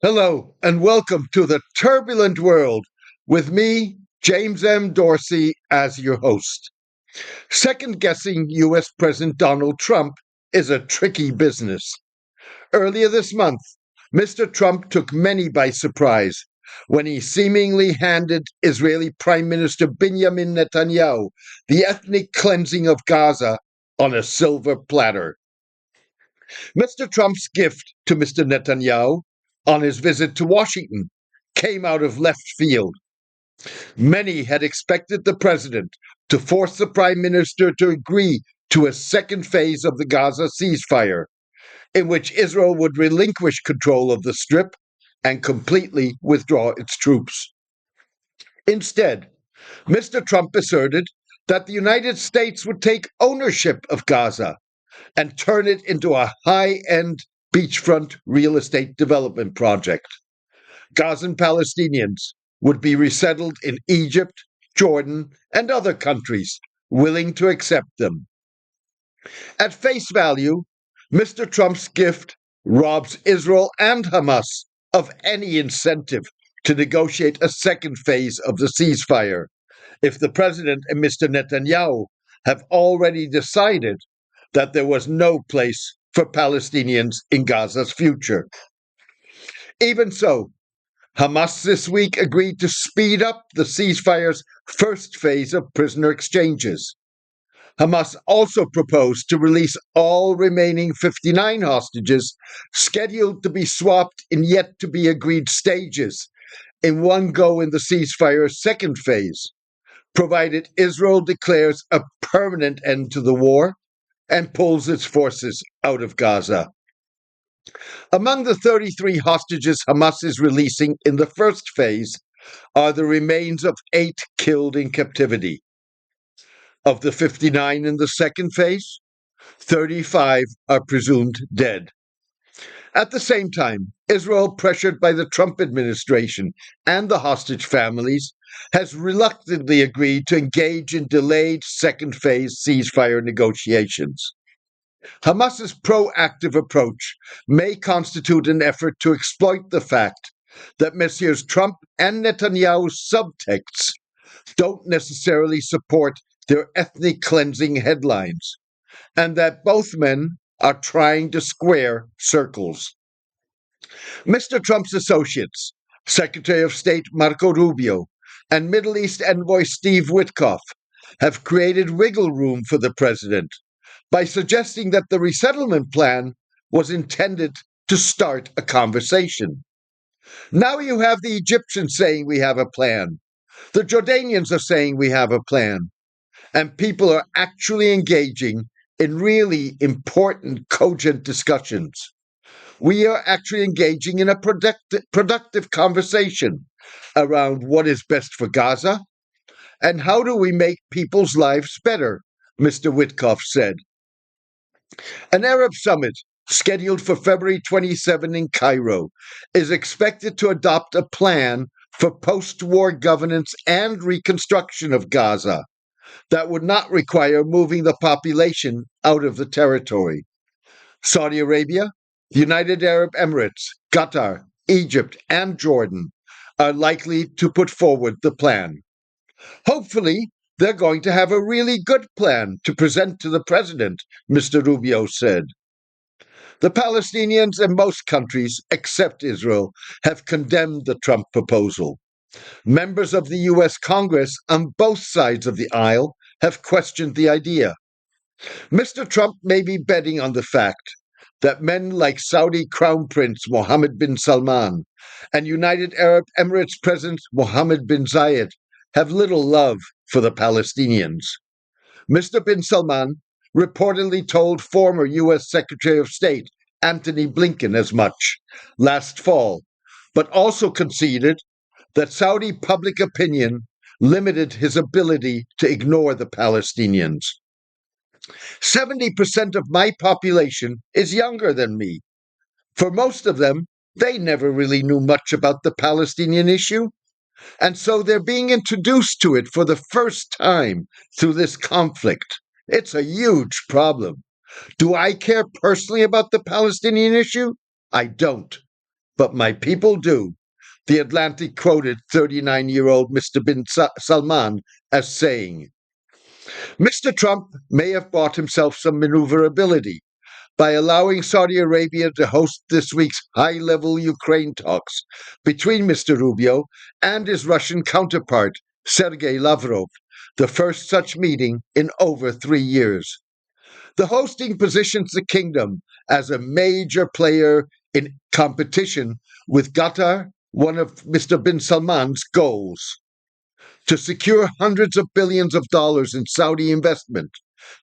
Hello, and welcome to the turbulent world with me, James M. Dorsey, as your host. Second guessing U.S. President Donald Trump is a tricky business. Earlier this month, Mr. Trump took many by surprise when he seemingly handed Israeli Prime Minister Binyamin Netanyahu the ethnic cleansing of Gaza on a silver platter. Mr. Trump's gift to Mr. Netanyahu on his visit to Washington came out of left field. Many had expected the president to force the prime minister to agree to a second phase of the Gaza ceasefire, in which Israel would relinquish control of the Strip and completely withdraw its troops. Instead, Mr. Trump asserted that the United States would take ownership of Gaza and turn it into a high-end beachfront real estate development project. Gazan Palestinians would be resettled in Egypt, Jordan, and other countries willing to accept them. At face value, Mr. Trump's gift robs Israel and Hamas of any incentive to negotiate a second phase of the ceasefire if the president and Mr. Netanyahu have already decided that there was no place for Palestinians in Gaza's future. Even so, Hamas this week agreed to speed up the ceasefire's first phase of prisoner exchanges. Hamas also proposed to release all remaining 59 hostages scheduled to be swapped in yet to be agreed stages in one go in the ceasefire's second phase, provided Israel declares a permanent end to the war and pulls its forces out of Gaza. Among the 33 hostages Hamas is releasing in the first phase are the remains of 8 killed in captivity. Of the 59 in the second phase, 35 are presumed dead. At the same time, Israel, pressured by the Trump administration and the hostage families, has reluctantly agreed to engage in delayed second phase ceasefire negotiations. Hamas's proactive approach may constitute an effort to exploit the fact that Messrs. Trump and Netanyahu's subtexts don't necessarily support their ethnic cleansing headlines, and that both men are trying to square circles. Mr. Trump's associates, Secretary of State Marco Rubio and Middle East envoy Steve Witkoff, have created wiggle room for the president by suggesting that the resettlement plan was intended to start a conversation. Now you have the Egyptians saying we have a plan. The Jordanians are saying we have a plan. And people are actually engaging in really important, cogent discussions. We are actually engaging in a productive conversation around what is best for Gaza and how do we make people's lives better, Mr. Witkoff said. An Arab summit scheduled for February 27 in Cairo is expected to adopt a plan for post-war governance and reconstruction of Gaza that would not require moving the population out of the territory. Saudi Arabia, the United Arab Emirates, Qatar, Egypt, and Jordan are likely to put forward the plan. Hopefully, they're going to have a really good plan to present to the president, Mr. Rubio said. The Palestinians and most countries, except Israel, have condemned the Trump proposal. Members of the U.S. Congress on both sides of the aisle have questioned the idea. Mr. Trump may be betting on the fact that men like Saudi Crown Prince Mohammed bin Salman and United Arab Emirates President Mohammed bin Zayed have little love for the Palestinians. Mr. bin Salman reportedly told former U.S. Secretary of State Antony Blinken as much last fall, but also conceded that Saudi public opinion limited his ability to ignore the Palestinians. 70% of my population is younger than me. For most of them, they never really knew much about the Palestinian issue, and so they're being introduced to it for the first time through this conflict. It's a huge problem. Do I care personally about the Palestinian issue? I don't. but my people do, The Atlantic quoted 39-year-old Mr. bin Salman as saying. Mr. Trump may have bought himself some maneuverability by allowing Saudi Arabia to host this week's high-level Ukraine talks between Mr. Rubio and his Russian counterpart, Sergei Lavrov, the first such meeting in over 3 years. The hosting positions the kingdom as a major player in competition with Qatar, one of Mr. bin Salman's goals. To secure hundreds of billions of dollars in Saudi investment,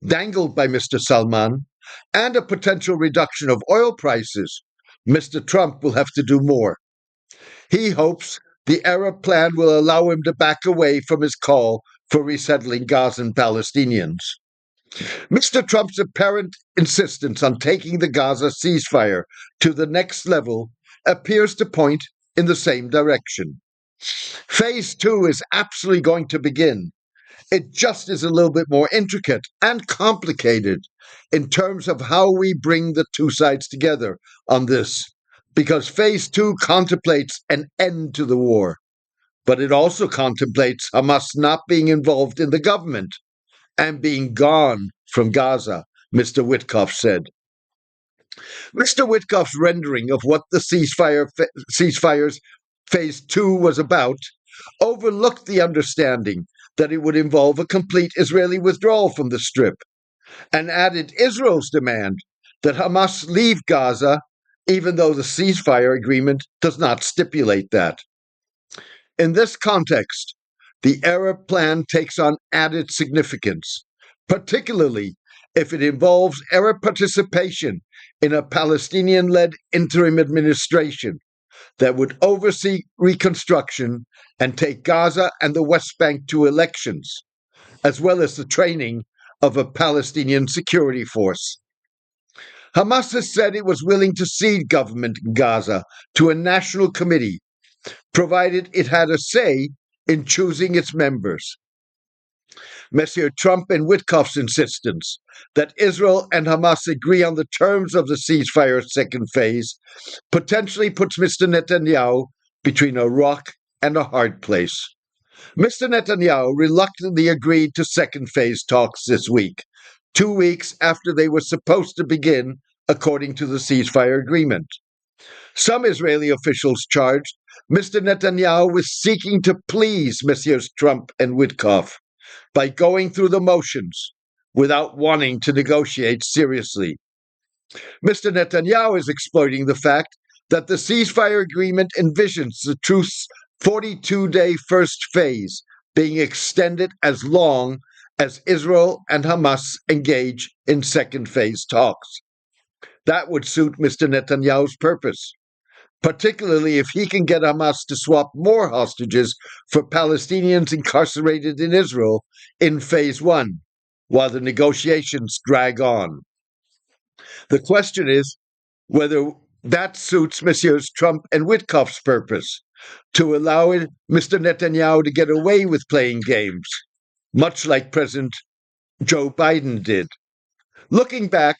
dangled by Mr. Salman, and a potential reduction of oil prices, Mr. Trump will have to do more. He hopes the Arab plan will allow him to back away from his call for resettling Gazan Palestinians. Mr. Trump's apparent insistence on taking the Gaza ceasefire to the next level appears to point in the same direction. Phase 2 is absolutely going to begin. It just is a little bit more intricate and complicated in terms of how we bring the two sides together on this, because Phase 2 contemplates an end to the war, but it also contemplates Hamas not being involved in the government and being gone from Gaza, Mr. Witkoff said. Mr. Witkoff's rendering of what the ceasefire's Phase 2 was about overlooked the understanding that it would involve a complete Israeli withdrawal from the Strip, and added Israel's demand that Hamas leave Gaza, even though the ceasefire agreement does not stipulate that. In this context, the Arab plan takes on added significance, particularly if it involves Arab participation in a Palestinian-led interim administration that would oversee reconstruction and take Gaza and the West Bank to elections, as well as the training of a Palestinian security force. Hamas has said it was willing to cede government in Gaza to a national committee, provided it had a say in choosing its members. Messieurs Trump and Witkoff's insistence that Israel and Hamas agree on the terms of the ceasefire's second phase potentially puts Mr. Netanyahu between a rock and a hard place. Mr. Netanyahu reluctantly agreed to second phase talks this week, 2 weeks after they were supposed to begin, according to the ceasefire agreement. Some Israeli officials charged Mr. Netanyahu with seeking to please Messieurs Trump and Witkoff by going through the motions without wanting to negotiate seriously. Mr. Netanyahu is exploiting the fact that the ceasefire agreement envisions the truce's 42-day first phase being extended as long as Israel and Hamas engage in second phase talks. That would suit Mr. Netanyahu's purpose, particularly if he can get Hamas to swap more hostages for Palestinians incarcerated in Israel in Phase 1, while the negotiations drag on. The question is whether that suits Messieurs Trump and Witkoff's purpose, to allow Mr. Netanyahu to get away with playing games, much like President Joe Biden did. Looking back,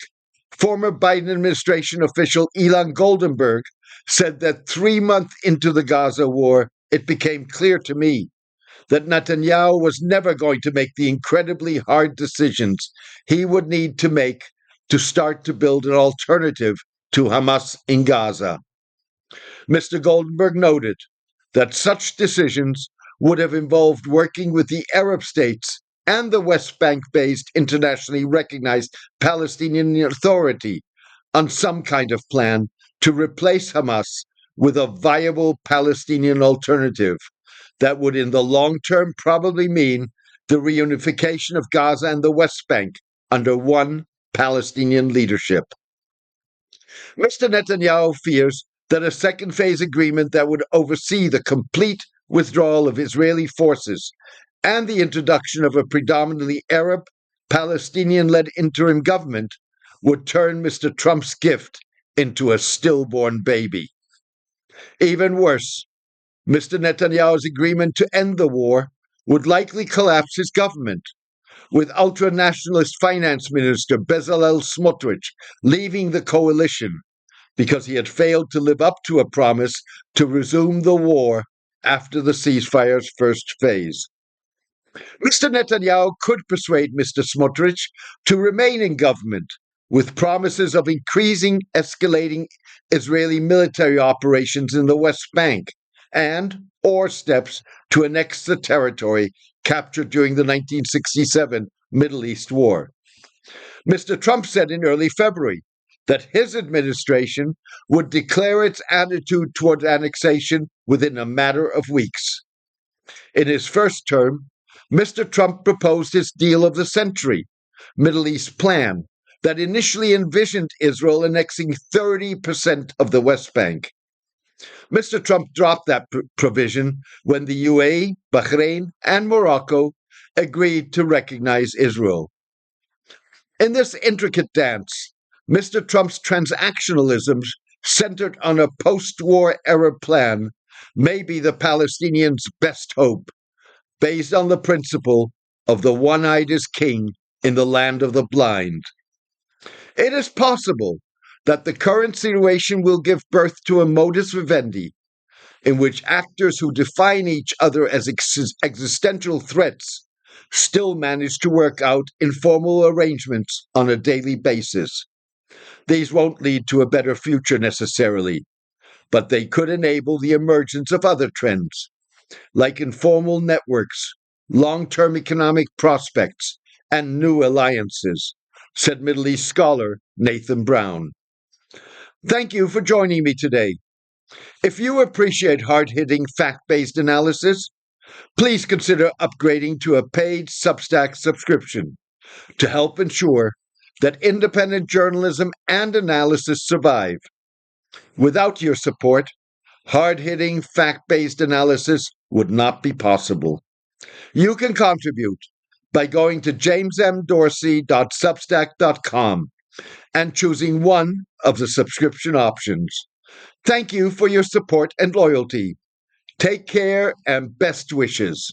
former Biden administration official Elon Goldenberg said that 3 months into the Gaza war, it became clear to me that Netanyahu was never going to make the incredibly hard decisions he would need to make to start to build an alternative to Hamas in Gaza. Mr. Goldenberg noted that such decisions would have involved working with the Arab states and the West Bank-based internationally recognized Palestinian Authority on some kind of plan to replace Hamas with a viable Palestinian alternative that would in the long term probably mean the reunification of Gaza and the West Bank under one Palestinian leadership. Mr. Netanyahu fears that a second phase agreement that would oversee the complete withdrawal of Israeli forces and the introduction of a predominantly Arab, Palestinian-led interim government would turn Mr. Trump's gift into a stillborn baby. Even worse, Mr. Netanyahu's agreement to end the war would likely collapse his government, with ultra-nationalist finance minister Bezalel Smotrich leaving the coalition, because he had failed to live up to a promise to resume the war after the ceasefire's first phase. Mr. Netanyahu could persuade Mr. Smotrich to remain in government with promises of increasing escalating Israeli military operations in the West Bank or steps to annex the territory captured during the 1967 Middle East War. Mr. Trump said in early February that his administration would declare its attitude toward annexation within a matter of weeks. In his first term, Mr. Trump proposed his deal of the century, Middle East plan, that initially envisioned Israel annexing 30% of the West Bank. Mr. Trump dropped that provision when the UAE, Bahrain, and Morocco agreed to recognize Israel. In this intricate dance, Mr. Trump's transactionalism, centered on a post-war era plan, may be the Palestinians' best hope, based on the principle of the one-eyed is king in the land of the blind. It is possible that the current situation will give birth to a modus vivendi, in which actors who define each other as existential threats still manage to work out informal arrangements on a daily basis. These won't lead to a better future necessarily, but they could enable the emergence of other trends, like informal networks, long-term economic prospects, and new alliances, said Middle East scholar Nathan Brown. Thank you for joining me today. If you appreciate hard-hitting, fact-based analysis, please consider upgrading to a paid Substack subscription to help ensure that independent journalism and analysis survive. Without your support, hard-hitting, fact-based analysis would not be possible. You can contribute by going to jamesmdorsey.substack.com and choosing one of the subscription options. Thank you for your support and loyalty. Take care and best wishes.